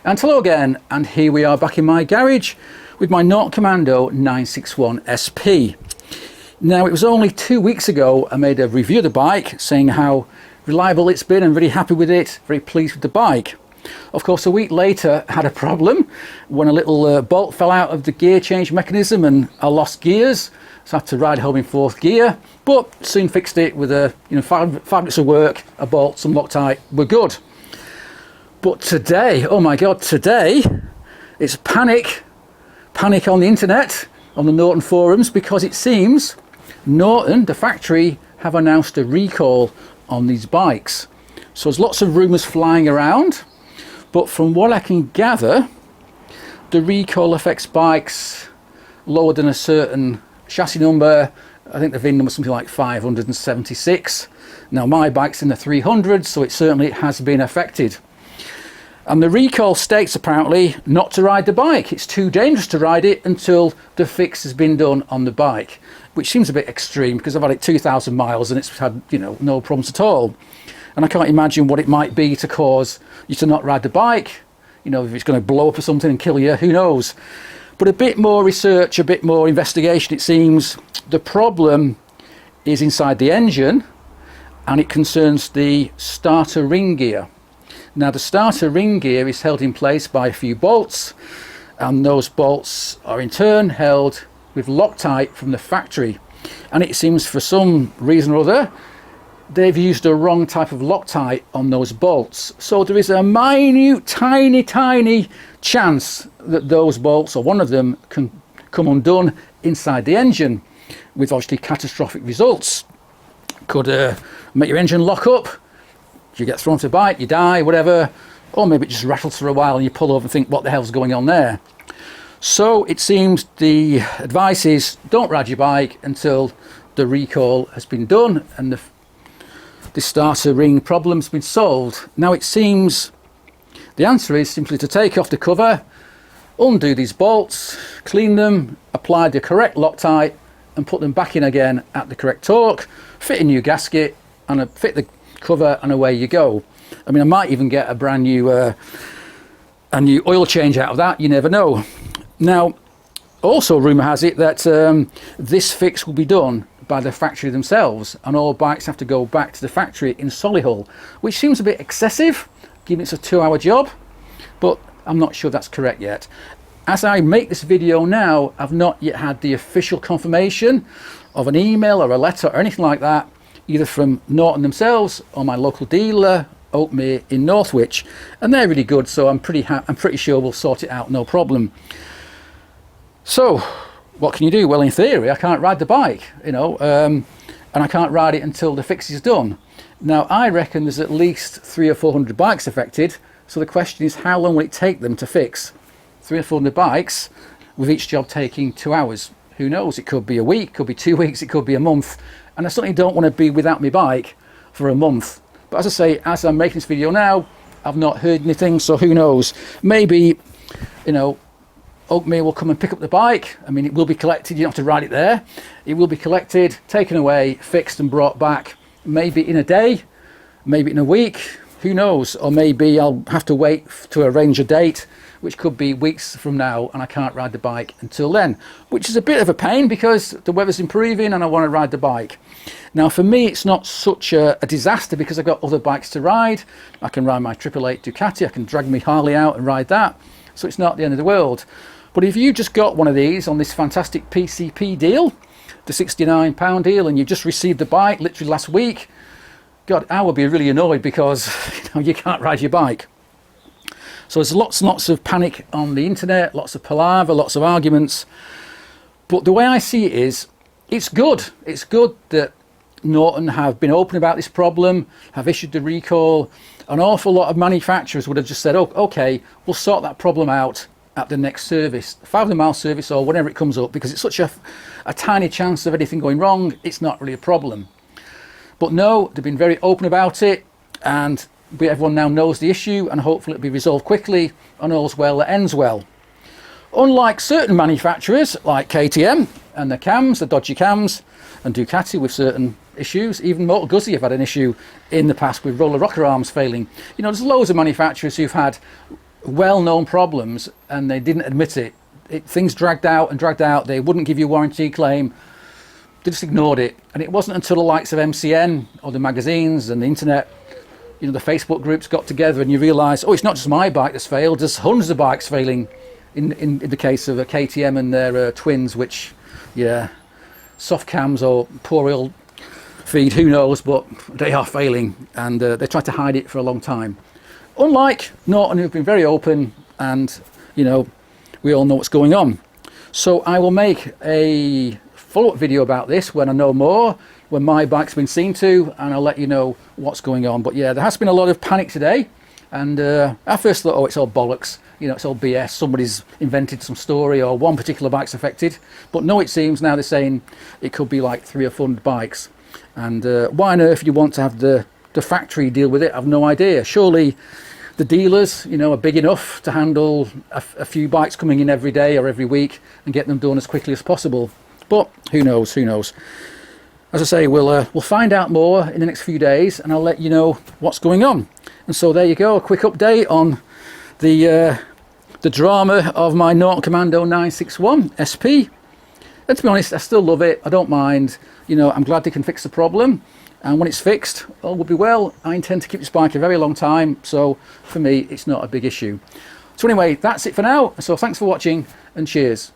And hello again, and here we are back in my garage with my Norton Commando 961 SP. Now, it was only 2 weeks ago I made a review of the bike saying how reliable it's been and really happy with it, very pleased with the bike. Of course, a week later I had a problem when a little bolt fell out of the gear change mechanism and I lost gears, so I had to ride home in fourth gear, but soon fixed it with five minutes of work, a bolt, some Loctite, we're good. But today, oh my god, today it's panic on the internet, on the Norton forums, because it seems Norton, the factory, have announced a recall on these bikes. So there's lots of rumours flying around, but from what I can gather, the recall affects bikes lower than a certain chassis number. I think the VIN number is something like 576. Now my bike's in the 300s, so it certainly has been affected. And the recall states apparently not to ride the bike. It's too dangerous to ride it until the fix has been done on the bike, which seems a bit extreme because I've had it 2,000 miles and it's had, no problems at all. And I can't imagine what it might be to cause you to not ride the bike. If it's going to blow up or something and kill you, who knows? But a bit more research, a bit more investigation, it seems the problem is inside the engine and it concerns the starter ring gear. Now, the starter ring gear is held in place by a few bolts, and those bolts are in turn held with Loctite from the factory. And it seems for some reason or other, they've used the wrong type of Loctite on those bolts. So there is a minute, tiny chance that those bolts, or one of them, can come undone inside the engine, with obviously catastrophic results. Could make your engine lock up. You get thrown off the bike, you die, whatever, or maybe it just rattles for a while and you pull over and think, what the hell's going on there? So it seems the advice is don't ride your bike until the recall has been done and the starter ring problem's been solved. Now it seems the answer is simply to take off the cover, undo these bolts, clean them, apply the correct Loctite and put them back in again at the correct torque, fit a new gasket and fit the cover, and away you go. I mean, I might even get a brand new oil change out of that, you never know. Now, also rumour has it that this fix will be done by the factory themselves and all bikes have to go back to the factory in Solihull, which seems a bit excessive given it's a 2-hour job, but I'm not sure that's correct yet. As I make this video now, I've not yet had the official confirmation of an email or a letter or anything like that, either from Norton themselves or my local dealer, Oakmere in Northwich, and they're really good, so I'm pretty sure we'll sort it out, no problem. So, what can you do? Well, in theory, I can't ride the bike, and I can't ride it until the fix is done. Now, I reckon there's at least 300 or 400 bikes affected, so the question is, how long will it take them to fix 300 or 400 bikes, with each job taking 2 hours? Who knows? It could be a week, it could be 2 weeks, it could be a month. And I certainly don't want to be without my bike for a month. But as I say, as I'm making this video now, I've not heard anything, so who knows? Maybe, Oakmere will come and pick up the bike. I mean, it will be collected, you don't have to ride it there. It will be collected, taken away, fixed and brought back, maybe in a day, maybe in a week, who knows? Or maybe I'll have to wait to arrange a date, which could be weeks from now, and I can't ride the bike until then, which is a bit of a pain because the weather's improving and I want to ride the bike. Now, for me, it's not such a disaster because I've got other bikes to ride. I can ride my 888 Ducati, I can drag my Harley out and ride that, so it's not the end of the world. But if you just got one of these on this fantastic PCP deal, the £69 deal, and you just received the bike literally last week, God, I would be really annoyed because you can't ride your bike. So there's lots and lots of panic on the internet, lots of palaver, lots of arguments. But the way I see it is, it's good. It's good that Norton have been open about this problem, have issued the recall. An awful lot of manufacturers would have just said, oh, okay, we'll sort that problem out at the next service, 500-mile service or whenever it comes up, because it's such a tiny chance of anything going wrong, it's not really a problem. But no, they've been very open about it, and everyone now knows the issue, and hopefully it'll be resolved quickly, and all's well that ends well. Unlike certain manufacturers like KTM and the cams, the dodgy cams, and Ducati with certain issues, even Motor Guzzi have had an issue in the past with roller rocker arms failing. There's loads of manufacturers who've had well-known problems and they didn't admit it. Things dragged out and dragged out. They wouldn't give you a warranty claim. They just ignored it. And it wasn't until the likes of MCN or the magazines and the internet, you know, the Facebook groups got together and you realise, oh, it's not just my bike that's failed. There's hundreds of bikes failing in the case of a KTM and their twins, which, yeah, soft cams or poor oil feed, who knows, but they are failing, and they tried to hide it for a long time. Unlike Norton, who've been very open, and you know, we all know what's going on. So I will make a follow-up video about this when I know more, when my bike's been seen to, and I'll let you know what's going on. But yeah, there has been a lot of panic today, and I first thought, oh, it's all bollocks, you know, it's all BS, somebody's invented some story or one particular bike's affected. But no, it seems now they're saying it could be like 3 or 4 bikes. And why on earth you want to have the factory deal with it, I've no idea. Surely the dealers, you know, are big enough to handle a few bikes coming in every day or every week and get them done as quickly as possible. But who knows, who knows. As I say, we'll find out more in the next few days, and I'll let you know what's going on. And so there you go, a quick update on the drama of my Norton Commando 961 SP. And to be honest, I still love it. I don't mind. You know, I'm glad they can fix the problem. And when it's fixed, all will be well. I intend to keep this bike a very long time. So for me, it's not a big issue. So anyway, that's it for now. So thanks for watching and cheers.